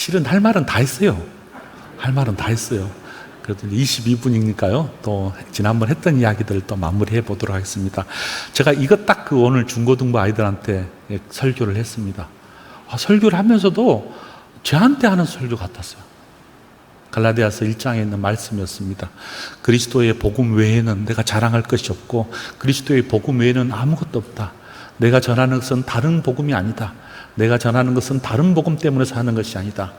실은 할 말은 다 했어요. 할 말은 다 했어요. 그래도 22분이니까요. 또 지난번 했던 이야기들을 또 마무리해 보도록 하겠습니다. 제가 이것 딱 오늘 중고등부 아이들한테 설교를 했습니다. 설교를 하면서도 저한테 하는 설교 같았어요. 갈라디아서 1장에 있는 말씀이었습니다. 그리스도의 복음 외에는 내가 자랑할 것이 없고 그리스도의 복음 외에는 아무것도 없다. 내가 전하는 것은 다른 복음이 아니다. 내가 전하는 것은 다른 복음 때문에 사는 것이 아니다.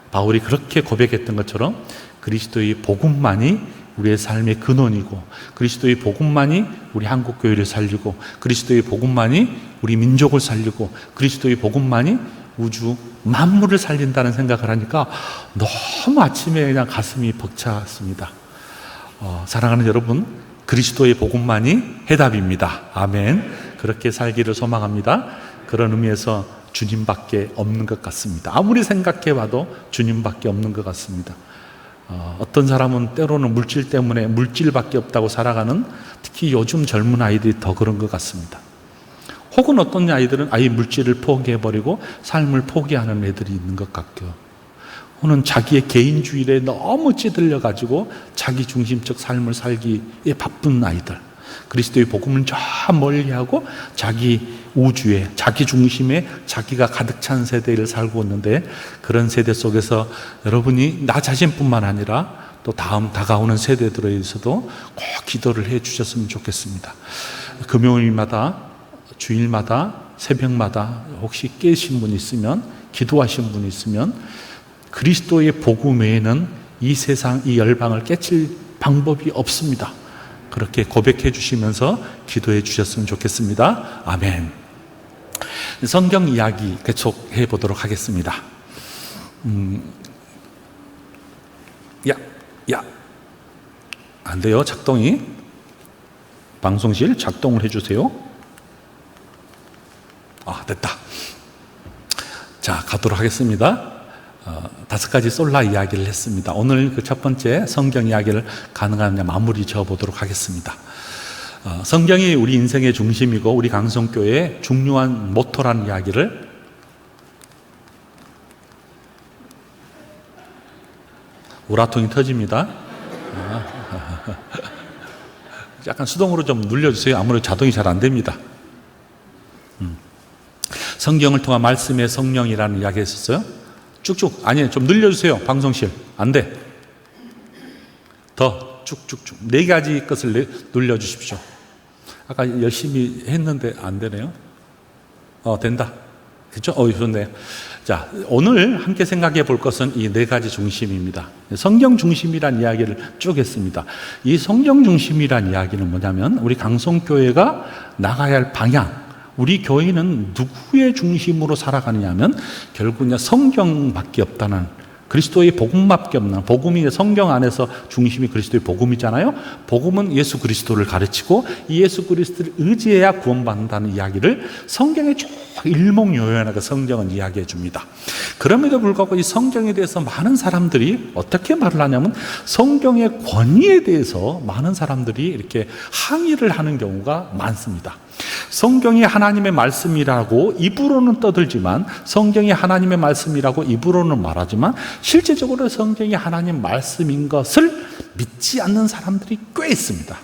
바울이 그렇게 고백했던 것처럼 그리스도의 복음만이 우리의 삶의 근원이고 그리스도의 복음만이 우리 한국교회를 살리고 그리스도의 복음만이 우리 민족을 살리고 그리스도의 복음만이 우주 만물을 살린다는 생각을 하니까 너무 아침에 그냥 가슴이 벅찼습니다. 사랑하는 여러분, 그리스도의 복음만이 해답입니다. 아멘. 그렇게 살기를 소망합니다. 그런 의미에서 주님밖에 없는 것 같습니다. 아무리 생각해봐도 주님밖에 없는 것 같습니다. 어떤 사람은 때로는 물질 때문에 물질밖에 없다고 살아가는, 특히 요즘 젊은 아이들이 더 그런 것 같습니다. 혹은 어떤 아이들은 아예 물질을 포기해버리고 삶을 포기하는 애들이 있는 것 같고요. 혹은 자기의 개인주의에 너무 찌들려가지고 자기 중심적 삶을 살기에 바쁜 아이들, 그리스도의 복음을 저 멀리하고 자기 우주에, 자기 중심에 자기가 가득 찬 세대를 살고 있는데, 그런 세대 속에서 여러분이 나 자신뿐만 아니라 또 다음 다가오는 세대들에 대해서도 꼭 기도를 해 주셨으면 좋겠습니다. 금요일마다, 주일마다, 새벽마다 혹시 깨신 분 있으면, 기도하신 분 있으면 그리스도의 복음 외에는 이 세상, 이 열방을 깨칠 방법이 없습니다. 그렇게 고백해 주시면서 기도해 주셨으면 좋겠습니다. 아멘. 성경 이야기 계속해 보도록 하겠습니다. 안 돼요, 작동이. 방송실 작동을 해 주세요. 됐다. 자, 가도록 하겠습니다. 5가지 솔라 이야기를 했습니다. 오늘 그 첫 번째 성경 이야기를 가능하면 마무리 지어 보도록 하겠습니다. 성경이 우리 인생의 중심이고 우리 강성교회의 중요한 모토라는 이야기를 우라통이 터집니다. 약간 수동으로 좀 눌려주세요. 아무래도 자동이 잘 안 됩니다. 성경을 통한 말씀의 성령이라는 이야기 했었어요. 쭉쭉, 아니, 좀 늘려주세요. 방송실. 안 돼. 더 쭉쭉쭉 4가지 것을 눌려주십시오. 아까 열심히 했는데 안 되네요. 된다. 그렇죠? 좋네요. 자, 오늘 함께 생각해 볼 것은 이 4가지 중심입니다. 성경 중심이란 이야기를 쭉 했습니다. 이 성경 중심이란 이야기는 뭐냐면 우리 강성교회가 나가야 할 방향, 우리 교회는 누구의 중심으로 살아가느냐면 결국 성경밖에 없다는, 그리스도의 복음밖에 없는, 복음이 성경 안에서 중심이 그리스도의 복음이잖아요. 복음은 예수 그리스도를 가르치고 이 예수 그리스도를 의지해야 구원받는다는 이야기를 성경에 쭉 일목요연하게 성경은 이야기해 줍니다. 그럼에도 불구하고 이 성경에 대해서 많은 사람들이 어떻게 말을 하냐면 성경의 권위에 대해서 많은 사람들이 이렇게 항의를 하는 경우가 많습니다. 성경이 하나님의 말씀이라고 입으로는 떠들지만, 성경이 하나님의 말씀이라고 입으로는 말하지만 실제적으로 성경이 하나님 말씀인 것을 믿지 않는 사람들이 꽤 있습니다.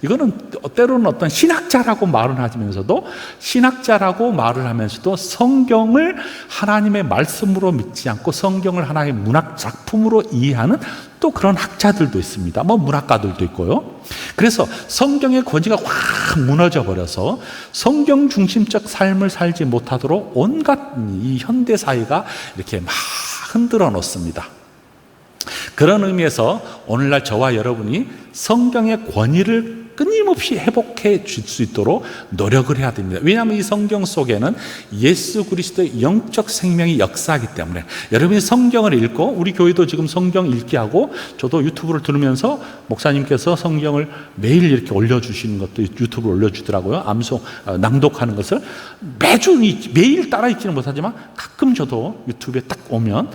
이거는 때로는 어떤 신학자라고 말을 하면서도 성경을 하나님의 말씀으로 믿지 않고 성경을 하나의 문학 작품으로 이해하는 또 그런 학자들도 있습니다. 문학가들도 있고요. 그래서 성경의 권위가 확 무너져 버려서 성경 중심적 삶을 살지 못하도록 온갖 이 현대 사회가 이렇게 막 흔들어 놓습니다. 그런 의미에서 오늘날 저와 여러분이 성경의 권위를 끊임없이 회복해 줄 수 있도록 노력을 해야 됩니다. 왜냐하면 이 성경 속에는 예수 그리스도의 영적 생명이 역사하기 때문에, 여러분이 성경을 읽고, 우리 교회도 지금 성경 읽기 하고, 저도 유튜브를 들으면서 목사님께서 성경을 매일 이렇게 올려주시는 것도 유튜브에 올려주더라고요. 낭독하는 것을 매일 따라 읽지는 못하지만 가끔 저도 유튜브에 딱 오면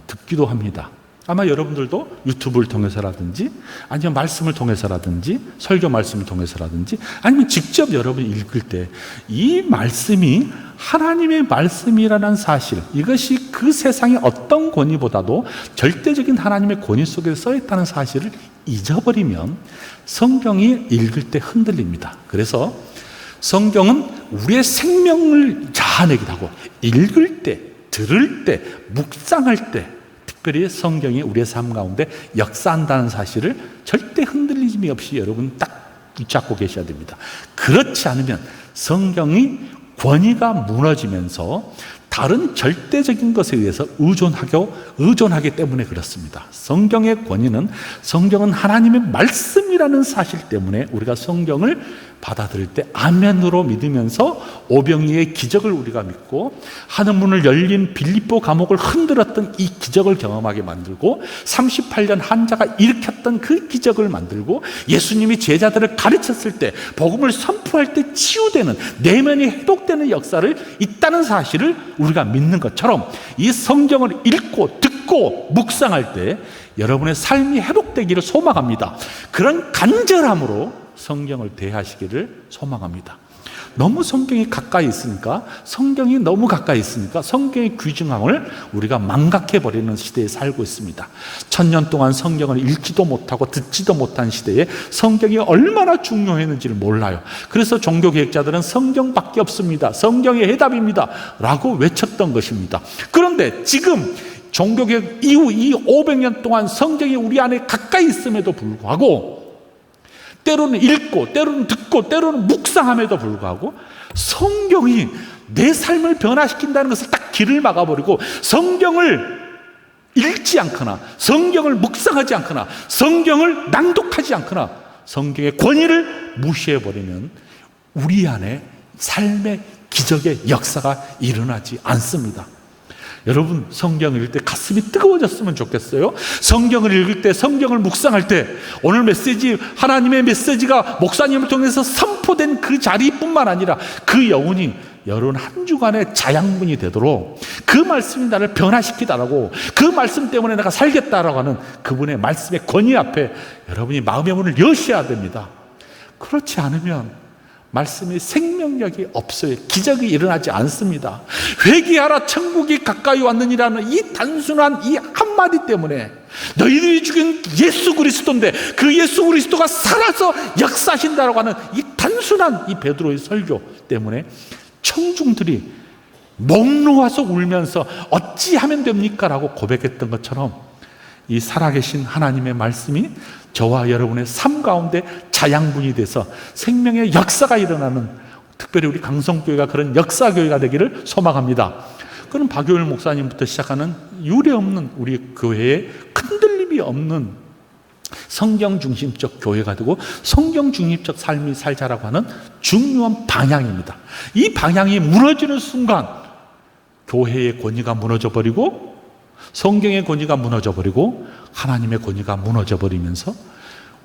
듣기도 합니다. 아마 여러분들도 유튜브를 통해서라든지 아니면 말씀을 통해서라든지 설교 말씀을 통해서라든지 아니면 직접 여러분이 읽을 때 이 말씀이 하나님의 말씀이라는 사실, 이것이 그 세상의 어떤 권위보다도 절대적인 하나님의 권위 속에 써있다는 사실을 잊어버리면 성경이 읽을 때 흔들립니다. 그래서 성경은 우리의 생명을 자아내기도 하고 읽을 때, 들을 때, 묵상할 때 특별히 성경이 우리의 삶 가운데 역사한다는 사실을 절대 흔들림이 없이 여러분 딱 붙잡고 계셔야 됩니다. 그렇지 않으면 성경이 권위가 무너지면서 다른 절대적인 것에 의해서 의존하기 때문에 그렇습니다. 성경의 권위는, 성경은 하나님의 말씀이라는 사실 때문에 우리가 성경을 받아들일 때 아멘으로 믿으면서 오병이의 기적을 우리가 믿고 하늘문을 열린 빌립보 감옥을 흔들었던 이 기적을 경험하게 만들고 38년 환자가 일으켰던 그 기적을 만들고 예수님이 제자들을 가르쳤을 때 복음을 선포할 때 치유되는, 내면이 회복되는 역사를 있다는 사실을 우리가 믿는 것처럼 이 성경을 읽고 듣고 묵상할 때 여러분의 삶이 회복되기를 소망합니다. 그런 간절함으로 성경을 대하시기를 소망합니다. 너무 성경이 가까이 있으니까, 성경이 너무 가까이 있으니까 성경의 귀중함을 우리가 망각해버리는 시대에 살고 있습니다. 1000년 동안 성경을 읽지도 못하고 듣지도 못한 시대에 성경이 얼마나 중요했는지를 몰라요. 그래서 종교개혁자들은 성경밖에 없습니다, 성경이 해답입니다 라고 외쳤던 것입니다. 그런데 지금 종교개혁 이후 이 500년 동안 성경이 우리 안에 가까이 있음에도 불구하고 때로는 읽고 때로는 듣고 때로는 묵상함에도 불구하고 성경이 내 삶을 변화시킨다는 것을 딱 길을 막아버리고 성경을 읽지 않거나 성경을 묵상하지 않거나 성경을 낭독하지 않거나 성경의 권위를 무시해버리면 우리 안에 삶의 기적의 역사가 일어나지 않습니다. 여러분, 성경을 읽을 때 가슴이 뜨거워졌으면 좋겠어요. 성경을 읽을 때, 성경을 묵상할 때 오늘 메시지, 하나님의 메시지가 목사님을 통해서 선포된 그 자리뿐만 아니라 그 여운이 여러분 한 주간의 자양분이 되도록 그 말씀이 나를 변화시키다라고, 그 말씀 때문에 내가 살겠다라고 하는 그분의 말씀의 권위 앞에 여러분이 마음의 문을 여셔야 됩니다. 그렇지 않으면 말씀의 생명력이 없어요. 기적이 일어나지 않습니다. 회개하라 천국이 가까이 왔느니라는 이 단순한 이 한마디 때문에 너희들이 죽인 예수 그리스도인데 그 예수 그리스도가 살아서 역사하신다라고 하는 이 단순한 이 베드로의 설교 때문에 청중들이 목 놓아서 울면서 어찌하면 됩니까? 라고 고백했던 것처럼 이 살아계신 하나님의 말씀이 저와 여러분의 삶 가운데 자양분이 돼서 생명의 역사가 일어나는, 특별히 우리 강성교회가 그런 역사교회가 되기를 소망합니다. 그럼 박효일 목사님부터 시작하는 유례없는 우리 교회에 흔들림이 없는 성경 중심적 교회가 되고 성경 중심적 삶이 살자라고 하는 중요한 방향입니다. 이 방향이 무너지는 순간 교회의 권위가 무너져버리고 성경의 권위가 무너져버리고 하나님의 권위가 무너져버리면서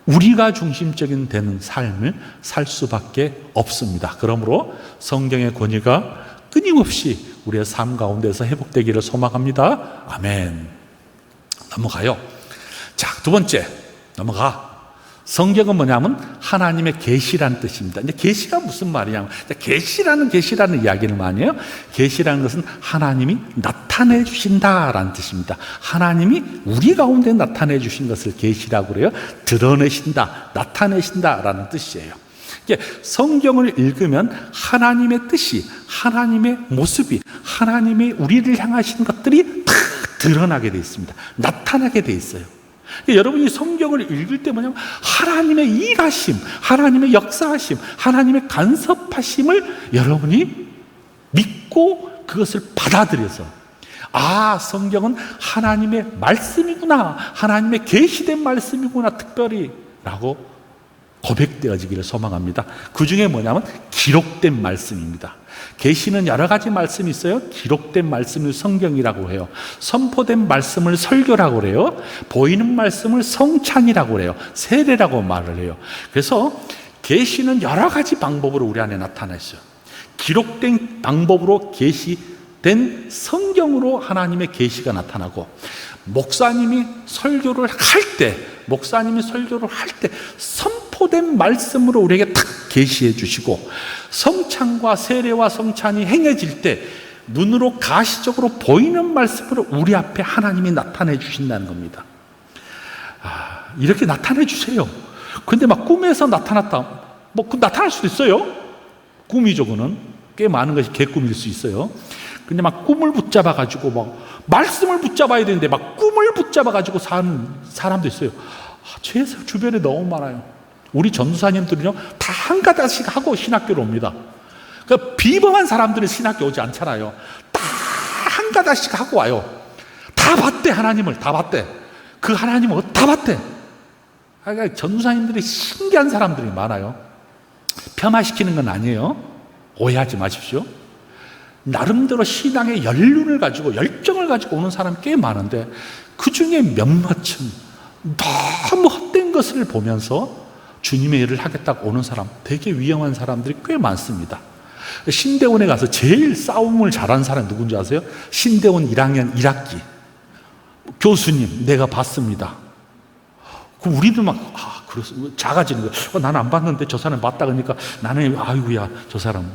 우리가 중심적인 되는 삶을 살 수밖에 없습니다. 그러므로 성경의 권위가 끊임없이 우리의 삶 가운데서 회복되기를 소망합니다. 아멘. 넘어가요. 자, 두 번째 넘어가. 성경은 뭐냐면 하나님의 계시라는 뜻입니다. 근데 계시가 무슨 말이냐면, 계시라는 이야기를 많이 해요. 계시라는 것은 하나님이 나타내 주신다라는 뜻입니다. 하나님이 우리 가운데 나타내 주신 것을 계시라고 그래요. 드러내신다, 나타내신다라는 뜻이에요. 성경을 읽으면 하나님의 뜻이, 하나님의 모습이, 하나님의 우리를 향하신 것들이 다 드러나게 되어 있습니다. 나타나게 되어 있어요. 여러분이 성경을 읽을 때 뭐냐면 하나님의 일하심, 하나님의 역사하심, 하나님의 간섭하심을 여러분이 믿고 그것을 받아들여서, 아, 성경은 하나님의 말씀이구나, 하나님의 계시된 말씀이구나 특별히 라고 고백되어지기를 소망합니다. 그 중에 뭐냐면 기록된 말씀입니다. 계시는 여러 가지 말씀이 있어요. 기록된 말씀을 성경이라고 해요. 선포된 말씀을 설교라고 해요. 보이는 말씀을 성찬이라고 해요. 세례라고 말을 해요. 그래서 계시는 여러 가지 방법으로 우리 안에 나타나 있어요. 기록된 방법으로 계시된 된 성경으로 하나님의 계시가 나타나고, 목사님이 설교를 할 때 선포된 말씀으로 우리에게 탁 계시해 주시고, 성찬과 세례와 성찬이 행해질 때 눈으로 가시적으로 보이는 말씀으로 우리 앞에 하나님이 나타내 주신다는 겁니다. 이렇게 나타내 주세요. 근데 막 꿈에서 나타났다, 나타날 수도 있어요. 꿈이죠. 그는 꽤 많은 것이 개꿈일 수 있어요. 근데 막 꿈을 붙잡아 가지고 말씀을 붙잡아야 되는데 막 꿈을 붙잡아 가지고 사는 사람도 있어요. 제 주변에 너무 많아요. 우리 전도사님들은요, 다 한 가닥씩 하고 신학교로 옵니다. 그러니까 비범한 사람들은 신학교 오지 않잖아요. 다 한 가닥씩 하고 와요. 다 봤대. 하나님을 다 봤대. 그 하나님을 다 봤대. 그러니까 전도사님들이 신기한 사람들이 많아요. 폄하시키는 건 아니에요. 오해하지 마십시오. 나름대로 신앙의 연륜을 가지고 열정을 가지고 오는 사람이 꽤 많은데, 그 중에 몇몇은 너무 헛된 것을 보면서 주님의 일을 하겠다고 오는 사람, 되게 위험한 사람들이 꽤 많습니다. 신대원에 가서 제일 싸움을 잘하는 사람이 누군지 아세요? 신대원 1학년 1학기 교수님, 내가 봤습니다. 그럼 우리도 작아지는 거예요. 나는 안 봤는데 저 사람 봤다 그러니까 나는 아이고야 저 사람.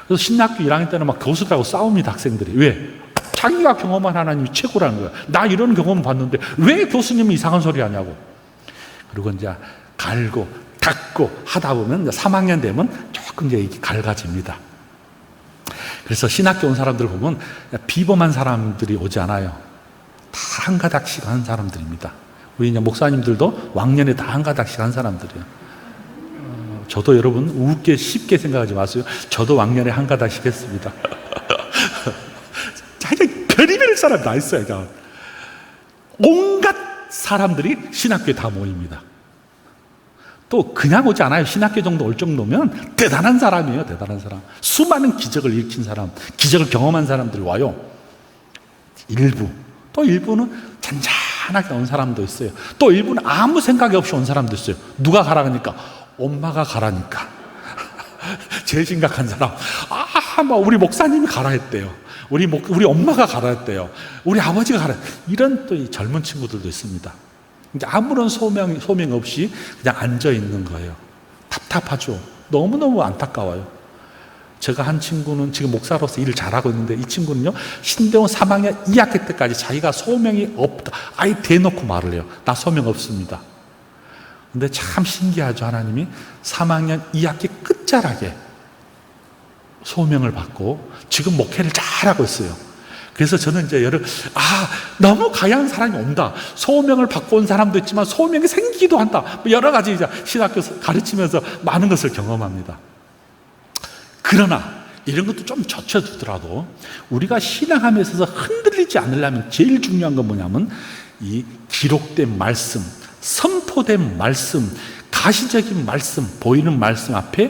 그래서 신학교 1학년 때는 막 교수들하고 싸웁니다. 학생들이. 왜? 자기가 경험한 하나님이 최고라는 거야. 나 이런 경험 봤는데 왜 교수님이 이상한 소리 하냐고. 그리고 이제 갈고 닦고 하다 보면 3학년 되면 조금 이제 갈가집니다. 그래서 신학교 온 사람들 보면 비범한 사람들이 오지 않아요. 다 한 가닥씩 한 사람들입니다. 우리 이제 목사님들도 왕년에 다 한 가닥씩 한 사람들이에요. 저도 여러분 우습게 쉽게 생각하지 마세요. 저도 왕년에 한 가닥씩 했습니다. 별의별 사람 다 있어요. 온갖 사람들이 신학교에 다 모입니다. 또 그냥 오지 않아요. 신학교 정도 올 정도면 대단한 사람이에요. 대단한 사람. 수많은 기적을 일으킨 사람, 기적을 경험한 사람들이 와요. 일부. 또 일부는 잔잔하게 온 사람도 있어요. 또 일부는 아무 생각이 없이 온 사람도 있어요. 누가 가라니까? 엄마가 가라니까. 제일 심각한 사람. 우리 목사님이 가라 했대요. 우리 엄마가 가라 했대요. 우리 아버지가 가라. 이런 또 젊은 친구들도 있습니다. 이제 아무런 소명 없이 그냥 앉아 있는 거예요. 답답하죠. 너무너무 안타까워요. 제가 한 친구는 지금 목사로서 일을 잘하고 있는데, 이 친구는요, 신대원 3학년 2학기 때까지 자기가 소명이 없다. 아예 대놓고 말을 해요. 나 소명 없습니다. 근데 참 신기하죠. 하나님이 3학년 2학기 끝자락에 소명을 받고 지금 목회를 잘하고 있어요. 그래서 저는 이제 너무 가야한 사람이 온다. 소명을 받고 온 사람도 있지만 소명이 생기기도 한다. 여러 가지 이제 신학교 가르치면서 많은 것을 경험합니다. 그러나 이런 것도 좀 젖혀두더라도 우리가 신앙함에 있어서 흔들리지 않으려면 제일 중요한 건 뭐냐면, 이 기록된 말씀, 선포된 말씀, 가시적인 말씀, 보이는 말씀 앞에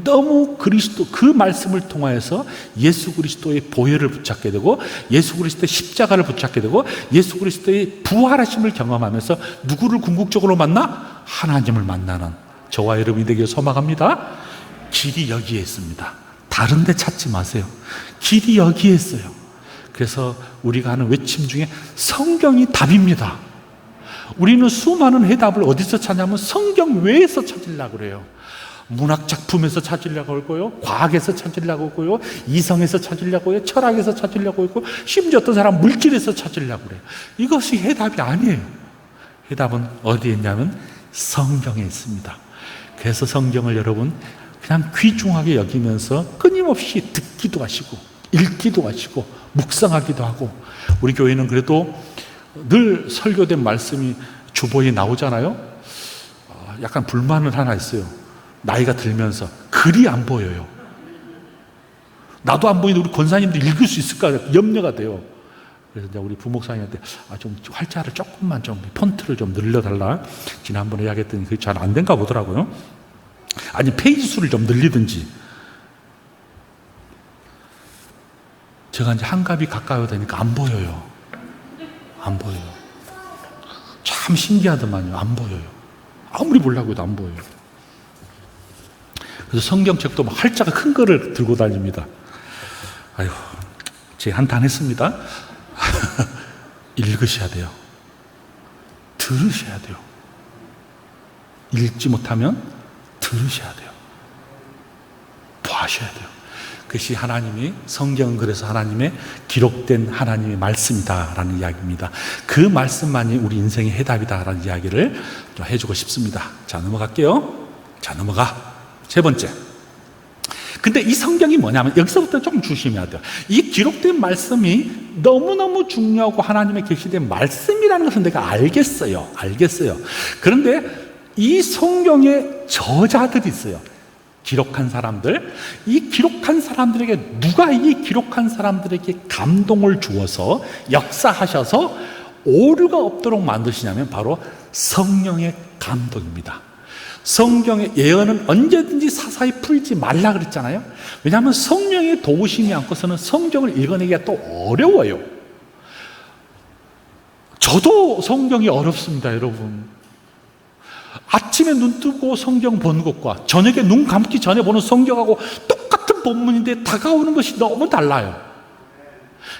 너무 그 말씀을 통하여서 예수 그리스도의 보혈을 붙잡게 되고, 예수 그리스도의 십자가를 붙잡게 되고, 예수 그리스도의 부활하심을 경험하면서 누구를 궁극적으로 만나? 하나님을 만나는 저와 여러분이 되길 소망합니다. 길이 여기에 있습니다. 다른 데 찾지 마세요. 길이 여기에 있어요. 그래서 우리가 하는 외침 중에 성경이 답입니다. 우리는 수많은 해답을 어디서 찾냐면 성경 외에서 찾으려고 그래요. 문학 작품에서 찾으려고 하고요, 과학에서 찾으려고 하고요, 이성에서 찾으려고 해요, 철학에서 찾으려고 하고, 심지어 어떤 사람 물질에서 찾으려고 그래요. 이것이 해답이 아니에요. 해답은 어디에 있냐면 성경에 있습니다. 그래서 성경을 여러분 그냥 귀중하게 여기면서 끊임없이 듣기도 하시고 읽기도 하시고 묵상하기도 하고, 우리 교회는 그래도 늘 설교된 말씀이 주보에 나오잖아요. 약간 불만은 하나 있어요. 나이가 들면서 글이 안 보여요. 나도 안 보이는데 우리 권사님들 읽을 수 있을까 염려가 돼요. 그래서 이제 우리 부목사님한테 좀 활자를 조금만 좀 폰트를 좀 늘려달라 지난번에 이야기했더니 그게 잘 안 된가 보더라고요. 아니 페이지 수를 좀 늘리든지. 제가 이제 한갑이 가까워 되니까 안 보여요. 안 보여요. 참 신기하더만요. 안 보여요. 아무리 보려고 해도 안 보여요. 그래서 성경책도 막 활자가 큰 거를 들고 다닙니다. 아이고, 제가 한탄했습니다. 읽으셔야 돼요. 들으셔야 돼요. 읽지 못하면 들으셔야 돼요. 보셔야 돼요. 그것이 하나님이, 성경은 그래서 하나님의 기록된 하나님의 말씀이다라는 이야기입니다. 그 말씀만이 우리 인생의 해답이다라는 이야기를 좀 해주고 싶습니다. 자, 넘어갈게요. 자, 넘어가. 세 번째. 근데 이 성경이 뭐냐면 여기서부터 조금 조심해야 돼요. 이 기록된 말씀이 너무너무 중요하고 하나님의 계시된 말씀이라는 것은 내가 알겠어요. 그런데 이 성경에 저자들이 있어요. 기록한 사람들. 이 기록한 사람들에게, 누가 이 기록한 사람들에게 감동을 주어서 역사하셔서 오류가 없도록 만드시냐면 바로 성령의 감동입니다. 성경의 예언은 언제든지 사사히 풀지 말라 그랬잖아요. 왜냐하면 성령의 도우심이 않고서는 성경을 읽어내기가 또 어려워요. 저도 성경이 어렵습니다, 여러분. 아침에 눈 뜨고 성경 보는 것과 저녁에 눈 감기 전에 보는 성경하고 똑같은 본문인데 다가오는 것이 너무 달라요.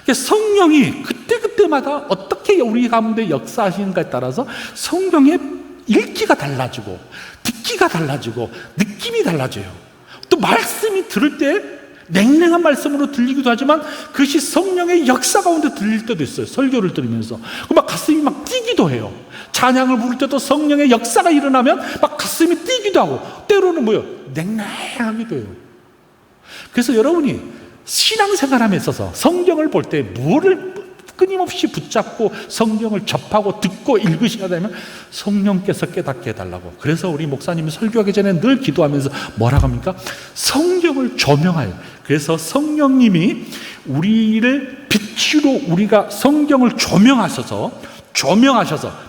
성령이 그때그때마다 어떻게 우리 가운데 역사하시는가에 따라서 성경의 읽기가 달라지고 듣기가 달라지고 느낌이 달라져요. 또 말씀이 들을 때 냉랭한 말씀으로 들리기도 하지만 그것이 성령의 역사 가운데 들릴 때도 있어요. 설교를 들으면서 막 가슴이 막 뛰기도 해요. 찬양을 부를 때도 성령의 역사가 일어나면 막 가슴이 뛰기도 하고 때로는 뭐요? 냉랭하기도 해요. 그래서 여러분이 신앙생활함에 있어서 성경을 볼 때 뭐를 끊임없이 붙잡고 성경을 접하고 듣고 읽으셔야 되면 성령께서 깨닫게 해달라고. 그래서 우리 목사님이 설교하기 전에 늘 기도하면서 뭐라고 합니까? 성경을 조명하여. 그래서 성령님이 우리를 빛으로, 우리가 성경을 조명하셔서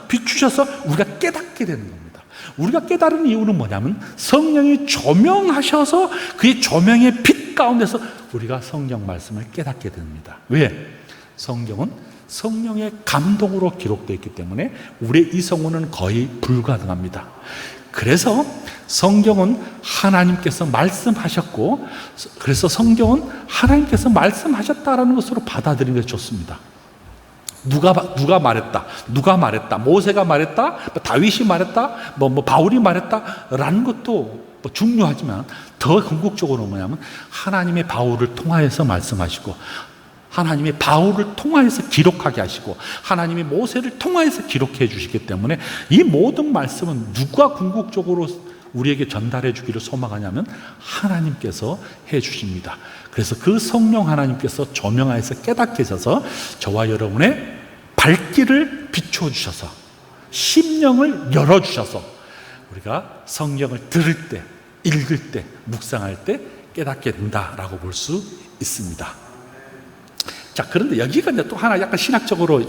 비추셔서 우리가 깨닫게 되는 겁니다. 우리가 깨달은 이유는 뭐냐면 성령이 조명하셔서 그의 조명의 빛 가운데서 우리가 성경 말씀을 깨닫게 됩니다. 왜? 성경은 성령의 감동으로 기록되어 있기 때문에 우리의 이성으로는 거의 불가능합니다. 그래서 성경은 하나님께서 말씀하셨고, 그래서 성경은 하나님께서 말씀하셨다라는 것으로 받아들이는 것이 좋습니다. 누가 말했다, 모세가 말했다, 다윗이 말했다, 바울이 말했다라는 것도 중요하지만 더 궁극적으로 뭐냐면 하나님의 바울을 통하여서 말씀하시고, 하나님의 바울을 통하여서 기록하게 하시고, 하나님의 모세를 통하여서 기록해 주시기 때문에 이 모든 말씀은 누가 궁극적으로 우리에게 전달해 주기를 소망하냐면 하나님께서 해 주십니다. 그래서 그 성령 하나님께서 조명하여서 깨닫게 하셔서 저와 여러분의 발길을 비추어 주셔서 심령을 열어 주셔서 우리가 성경을 들을 때, 읽을 때, 묵상할 때 깨닫게 된다라고 볼 수 있습니다. 자, 그런데 여기가 이제 또 하나 약간 신학적으로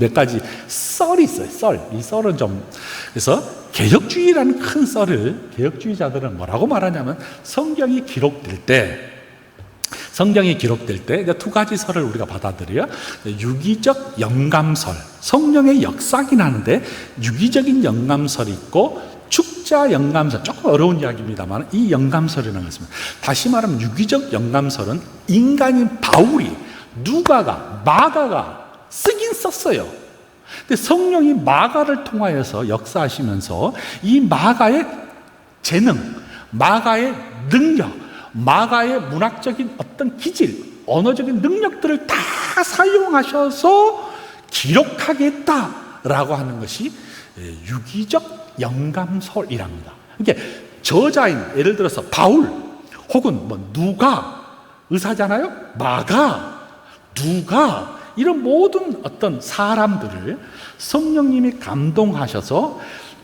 몇 가지 썰이 있어요. 이 썰은 좀, 그래서 개혁주의라는 큰 썰을 개혁주의자들은 뭐라고 말하냐면 성경이 기록될 때 두 가지 설을 우리가 받아들여요. 유기적 영감설, 성령의 역사긴 하는데 유기적인 영감설이 있고 축자 영감설, 조금 어려운 이야기입니다만 이 영감설이라는 것입니다. 다시 말하면 유기적 영감설은 인간인 바울이, 누가가, 마가가 쓰긴 썼어요. 근데 성령이 마가를 통하여서 역사하시면서 이 마가의 재능, 마가의 능력, 마가의 문학적인 어떤 기질, 언어적인 능력들을 다 사용하셔서 기록하겠다라고 하는 것이 유기적 영감설이랍니다. 그러니까 저자인, 예를 들어서 바울 혹은 누가, 의사잖아요. 마가, 누가, 이런 모든 어떤 사람들을 성령님이 감동하셔서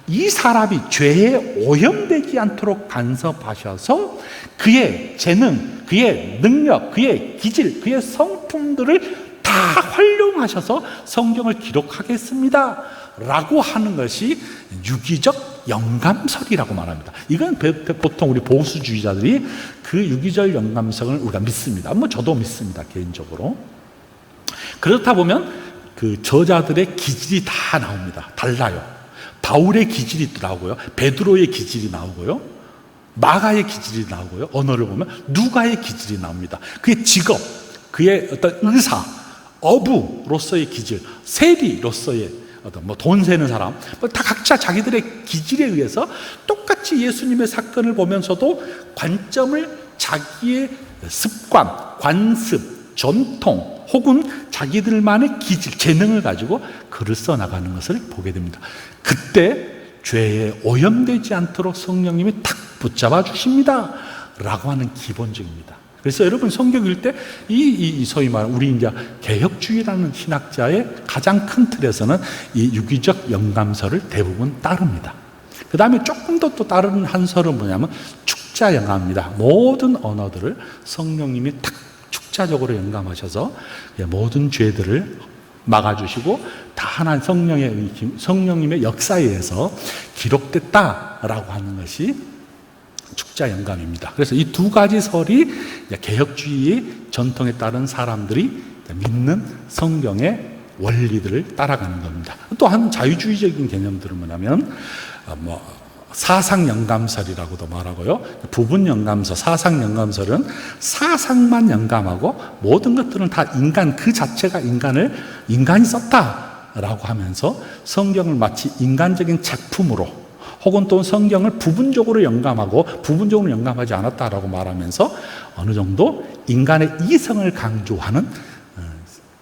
이 사람이 죄에 오염되지 않도록 간섭하셔서 그의 재능, 그의 능력, 그의 기질, 그의 성품들을 다 활용하셔서 성경을 기록하겠습니다 라고 하는 것이 유기적 영감설이라고 말합니다. 이건 보통 우리 보수주의자들이 그 유기적 영감설을 우리가 믿습니다. 저도 믿습니다, 개인적으로. 그렇다 보면 그 저자들의 기질이 다 나옵니다. 달라요. 바울의 기질이 나오고요, 베드로의 기질이 나오고요, 마가의 기질이 나오고요, 언어를 보면 누가의 기질이 나옵니다. 그의 직업, 그의 어떤 의사, 어부로서의 기질, 세리로서의 어떤 돈 세는 사람, 다 각자 자기들의 기질에 의해서 똑같이 예수님의 사건을 보면서도 관점을 자기의 습관, 관습, 전통 혹은 자기들만의 기질, 재능을 가지고 글을 써나가는 것을 보게 됩니다. 그때 죄에 오염되지 않도록 성령님이 탁 붙잡아 주십니다 라고 하는 기본적입니다. 그래서 여러분 성경 읽을 때 이 소위 말하는 우리 이제 개혁주의라는 신학자의 가장 큰 틀에서는 이 유기적 영감설을 대부분 따릅니다. 그 다음에 조금 더 또 다른 한 설은 뭐냐면 축자 영감입니다. 모든 언어들을 성령님이 탁 축자적으로 영감하셔서 모든 죄들을 막아주시고 다 하나님 성령님의 역사에 의해서 기록됐다라고 하는 것이 축자 영감입니다. 그래서 이 두 가지 설이 개혁주의 전통에 따른 사람들이 믿는 성경의 원리들을 따라가는 겁니다. 또 한 자유주의적인 개념들은 뭐냐면 사상 영감설이라고도 말하고요. 부분 영감설, 사상 영감설은 사상만 영감하고 모든 것들은 다 인간 그 자체가 인간이 썼다라고 하면서 성경을 마치 인간적인 작품으로 혹은 또 성경을 부분적으로 영감하고 부분적으로 영감하지 않았다라고 말하면서 어느 정도 인간의 이성을 강조하는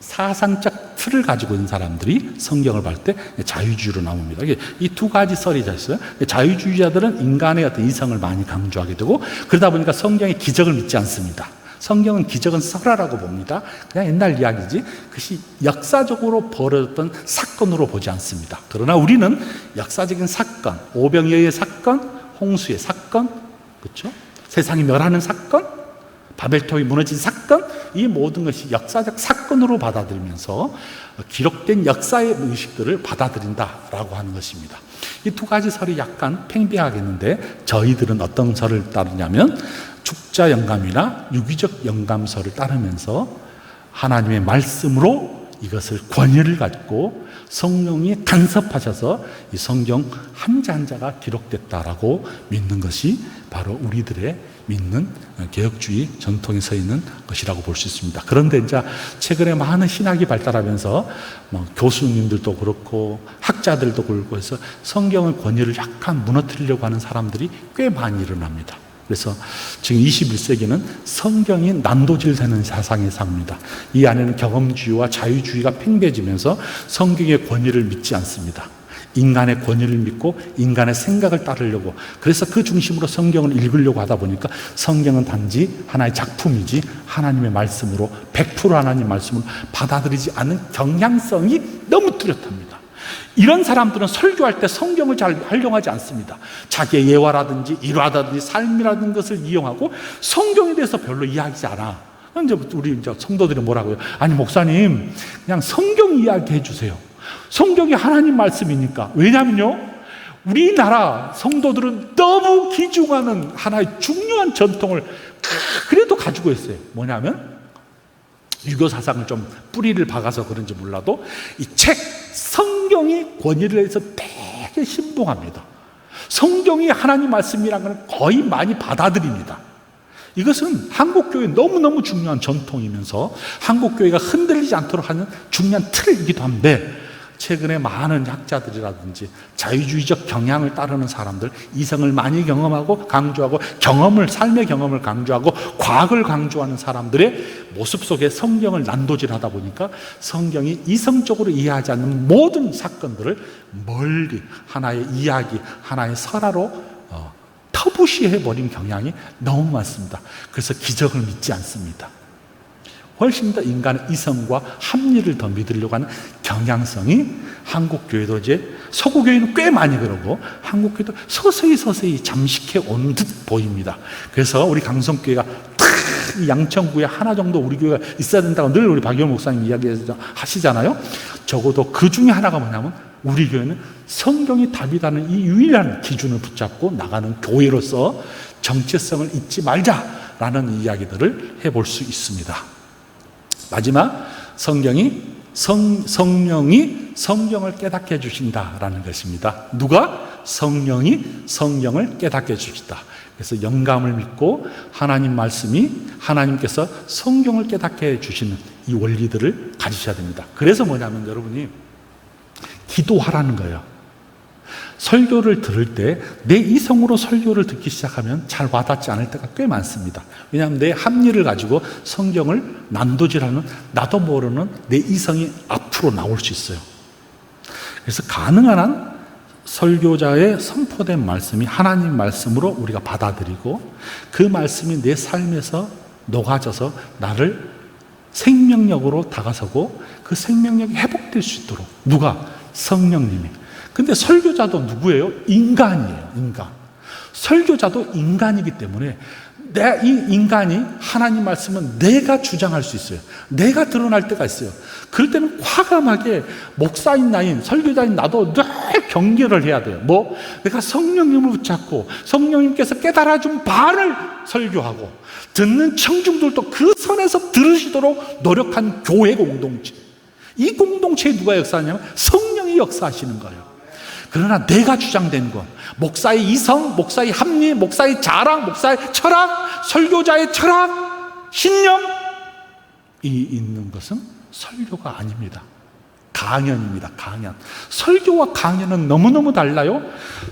사상적 틀을 가지고 있는 사람들이 성경을 볼 때 자유주의로 나옵니다. 이 두 가지 설이 있어요. 자유주의자들은 인간의 어떤 이성을 많이 강조하게 되고 그러다 보니까 성경의 기적을 믿지 않습니다. 성경은 기적은 설화라고 봅니다. 그냥 옛날 이야기지 그것이 역사적으로 벌어졌던 사건으로 보지 않습니다. 그러나 우리는 역사적인 사건, 오병이어의 사건, 홍수의 사건, 그렇죠? 세상이 멸하는 사건, 바벨탑이 무너진 사건, 이 모든 것이 역사적 사건으로 받아들이면서 기록된 역사의 의식들을 받아들인다라고 하는 것입니다. 이 두 가지 설이 약간 팽배하겠는데 저희들은 어떤 설을 따르냐면 축자 영감이나 유기적 영감설을 따르면서 하나님의 말씀으로 이것을 권위를 갖고 성령이 간섭하셔서 이 성경 한자 한자가 기록됐다라고 믿는 것이 바로 우리들의 믿는 개혁주의 전통에 서 있는 것이라고 볼 수 있습니다. 그런데 이제 최근에 많은 신학이 발달하면서 교수님들도 그렇고 학자들도 그렇고 해서 성경의 권위를 약간 무너뜨리려고 하는 사람들이 꽤 많이 일어납니다. 그래서 지금 21세기는 성경이 난도질되는 사상의 상입니다. 이 안에는 경험주의와 자유주의가 팽배해지면서 성경의 권위를 믿지 않습니다. 인간의 권위를 믿고 인간의 생각을 따르려고, 그래서 그 중심으로 성경을 읽으려고 하다 보니까 성경은 단지 하나의 작품이지 하나님의 말씀으로 100% 하나님의 말씀으로 받아들이지 않는 경향성이 너무 뚜렷합니다. 이런 사람들은 설교할 때 성경을 잘 활용하지 않습니다. 자기의 예화라든지 일화라든지 삶이라는 것을 이용하고 성경에 대해서 별로 이야기하지 않아. 이제 우리 성도들이 뭐라고요? 아니 목사님 그냥 성경 이야기해 주세요. 성경이 하나님 말씀이니까. 왜냐면요, 우리나라 성도들은 너무 귀중하는 하나의 중요한 전통을 그래도 가지고 있어요. 뭐냐면 유교 사상을 좀 뿌리를 박아서 그런지 몰라도 이 책 성경이 권위를 해서 되게 신봉합니다. 성경이 하나님 말씀이라는 걸 거의 많이 받아들입니다. 이것은 한국교회의 너무너무 중요한 전통이면서 한국교회가 흔들리지 않도록 하는 중요한 틀이기도 한데, 최근에 많은 학자들이라든지 자유주의적 경향을 따르는 사람들, 이성을 많이 경험하고 강조하고 삶의 경험을 강조하고 과학을 강조하는 사람들의 모습 속에 성경을 난도질하다 보니까 성경이 이성적으로 이해하지 않는 모든 사건들을 멀리 하나의 이야기, 하나의 설화로 터부시해버린 경향이 너무 많습니다. 그래서 기적을 믿지 않습니다. 훨씬 더 인간의 이성과 합리를 더 믿으려고 하는 경향성이 한국교회도 이제 서구교회는 꽤 많이 그러고 한국교회도 서서히 잠식해 온 듯 보입니다. 그래서 우리 강성교회가 양천구에 하나 정도 우리 교회가 있어야 된다고 늘 우리 박영 목사님 이야기하시잖아요. 적어도 그 중에 하나가 뭐냐면 우리 교회는 성경이 답이라는 이 유일한 기준을 붙잡고 나가는 교회로서 정체성을 잊지 말자라는 이야기들을 해볼 수 있습니다. 마지막, 성령이 성경을 깨닫게 해주신다라는 것입니다. 누가? 성령이 성경을 깨닫게 해주시다. 그래서 영감을 믿고 하나님 말씀이 하나님께서 성경을 깨닫게 해주시는 이 원리들을 가지셔야 됩니다. 그래서 뭐냐면 여러분이 기도하라는 거예요. 설교를 들을 때 내 이성으로 설교를 듣기 시작하면 잘 와닿지 않을 때가 꽤 많습니다. 왜냐하면 내 합리를 가지고 성경을 난도질하는 나도 모르는 내 이성이 앞으로 나올 수 있어요. 그래서 가능한 한 설교자의 선포된 말씀이 하나님 말씀으로 우리가 받아들이고 그 말씀이 내 삶에서 녹아져서 나를 생명력으로 다가서고 그 생명력이 회복될 수 있도록 누가? 성령님이. 근데 설교자도 누구예요? 인간이에요. 인간. 설교자도 인간이기 때문에 이 인간이 하나님 말씀은 내가 주장할 수 있어요. 내가 드러날 때가 있어요. 그럴 때는 과감하게 목사인 나인 설교자인 나도 늘 경계를 해야 돼요. 내가 성령님을 붙잡고 성령님께서 깨달아준 바를 설교하고 듣는 청중들도 그 선에서 들으시도록 노력한 교회 공동체. 이 공동체에 누가 역사하냐면 성령이 역사하시는 거예요. 그러나 내가 주장된 것, 목사의 이성, 목사의 합리, 목사의 자랑, 목사의 철학, 설교자의 철학, 신념이 있는 것은 설교가 아닙니다. 강연입니다. 강연. 설교와 강연은 너무너무 달라요.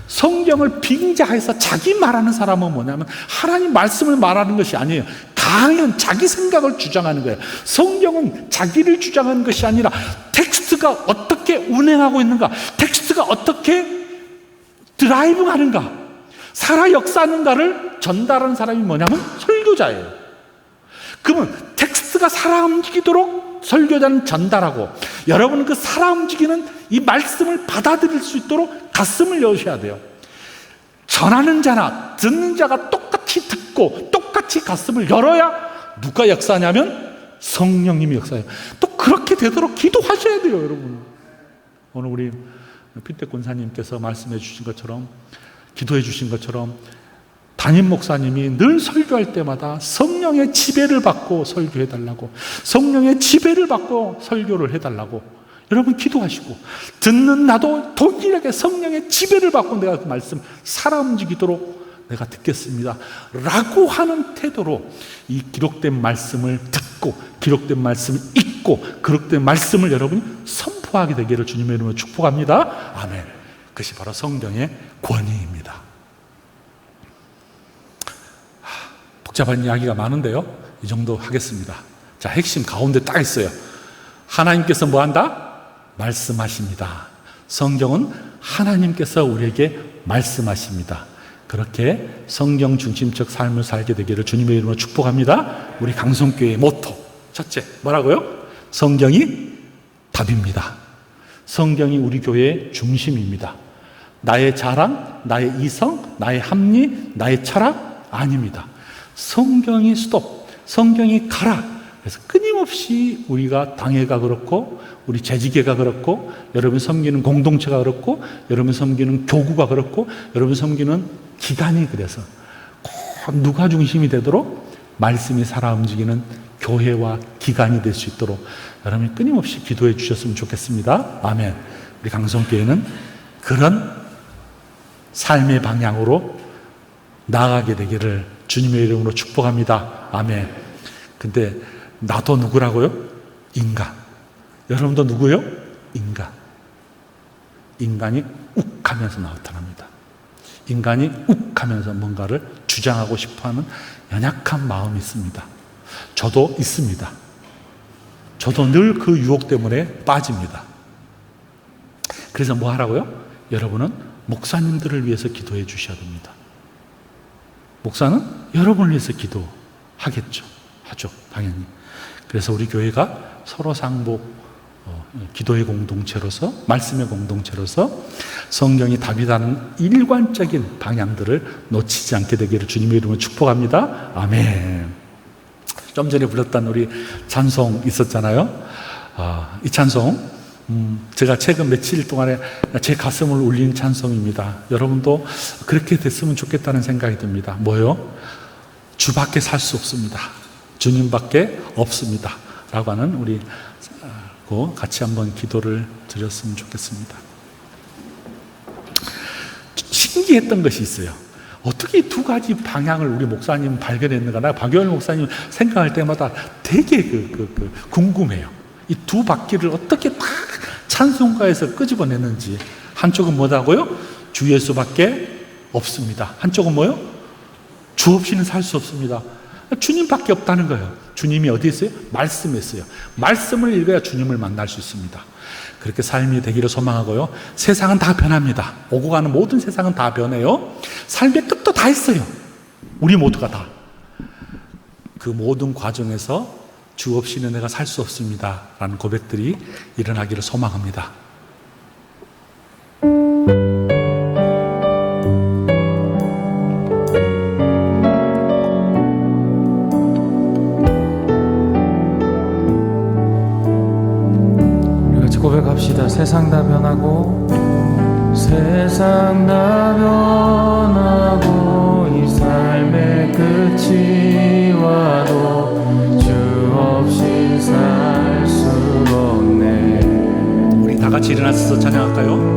성경을 빙자해서 자기 말하는 사람은 뭐냐면 하나님 말씀을 말하는 것이 아니에요. 강연, 자기 생각을 주장하는 거예요. 성경은 자기를 주장하는 것이 아니라 텍스트가 어떻게 운행하고 있는가, 텍스트가 어떻게 드라이브하는가, 살아 역사하는가를 전달하는 사람이 뭐냐면 설교자예요. 그러면 텍스트가 살아 움직이도록 설교자는 전달하고 여러분은 그 살아 움직이는 이 말씀을 받아들일 수 있도록 가슴을 여셔야 돼요. 전하는 자나 듣는 자가 똑같이 듣고 똑같이 가슴을 열어야 누가 역사하냐면 성령님이 역사해요. 또 그렇게 되도록 기도하셔야 돼요, 여러분. 오늘 우리 피태 권사님께서 말씀해 주신 것처럼, 기도해 주신 것처럼 담임 목사님이 늘 설교할 때마다 성령의 지배를 받고 설교해 달라고, 성령의 지배를 받고 설교를 해달라고 여러분 기도하시고, 듣는 나도 동일하게 성령의 지배를 받고 내가 그 말씀 살아 움직이도록 내가 듣겠습니다 라고 하는 태도로 이 기록된 말씀을 듣고 기록된 말씀을 읽고 기록된 말씀을 여러분이 선포하게 되기를 주님의 이름으로 축복합니다. 아멘. 그것이 바로 성경의 권위입니다. 복잡한 이야기가 많은데요, 이 정도 하겠습니다. 자, 핵심 가운데 딱 있어요. 하나님께서 뭐한다? 말씀하십니다. 성경은 하나님께서 우리에게 말씀하십니다. 그렇게 성경 중심적 삶을 살게 되기를 주님의 이름으로 축복합니다. 우리 강성교회의 모토 첫째 뭐라고요? 성경이 답입니다. 성경이 우리 교회의 중심입니다. 나의 자랑, 나의 이성, 나의 합리, 나의 철학 아닙니다. 성경이 스톱, 성경이 가라. 그래서 끊임없이 우리가 당회가 그렇고 우리 재직회가 그렇고 여러분 섬기는 공동체가 그렇고 여러분 섬기는 교구가 그렇고 여러분 섬기는 기관이 그래서 꼭 누가 중심이 되도록 말씀이 살아 움직이는 교회와 기관이 될 수 있도록 여러분이 끊임없이 기도해 주셨으면 좋겠습니다. 아멘. 우리 강성교회는 그런 삶의 방향으로 나아가게 되기를 주님의 이름으로 축복합니다. 아멘. 근데 나도 누구라고요? 인간. 여러분도 누구요? 인간. 인간이 욱 하면서 나타납니다. 인간이 욱 하면서 뭔가를 주장하고 싶어하는 연약한 마음이 있습니다. 저도 있습니다. 저도 늘 그 유혹 때문에 빠집니다. 그래서 뭐 하라고요? 여러분은 목사님들을 위해서 기도해 주셔야 됩니다. 목사는 여러분을 위해서 기도하겠죠. 하죠, 당연히. 그래서 우리 교회가 서로 상복 기도의 공동체로서, 말씀의 공동체로서 성경이 답이라는 일관적인 방향들을 놓치지 않게 되기를 주님의 이름으로 축복합니다. 아멘. 좀 전에 불렀던 우리 찬송 있었잖아요. 이 찬송 제가 최근 며칠 동안에 제 가슴을 울린 찬송입니다. 여러분도 그렇게 됐으면 좋겠다는 생각이 듭니다. 뭐요? 주밖에 살 수 없습니다. 주님밖에 없습니다 라고 하는 우리 같이 한번 기도를 드렸으면 좋겠습니다. 신기했던 것이 있어요. 어떻게 이 두 가지 방향을 우리 목사님 발견했는가? 나 박유월 목사님 생각할 때마다 되게 궁금해요. 이 두 바퀴를 어떻게 딱 찬송가에서 끄집어내는지. 한쪽은 뭐라고요? 주 예수밖에 없습니다. 한쪽은 뭐요? 주 없이는 살 수 없습니다. 주님밖에 없다는 거예요. 주님이 어디 있어요? 말씀에 있어요. 말씀을 읽어야 주님을 만날 수 있습니다. 그렇게 삶이 되기를 소망하고요. 세상은 다 변합니다. 오고 가는 모든 세상은 다 변해요. 삶의 끝도 다 있어요. 우리 모두가 다. 그 모든 과정에서 주 없이는 내가 살 수 없습니다 라는 고백들이 일어나기를 소망합니다. 고백합시다. 세상 다 변하고 세상 다 변하고 이 삶의 끝이 와도 주 없이 살 수 없네. 우리 다 같이 일어나서 찬양할까요?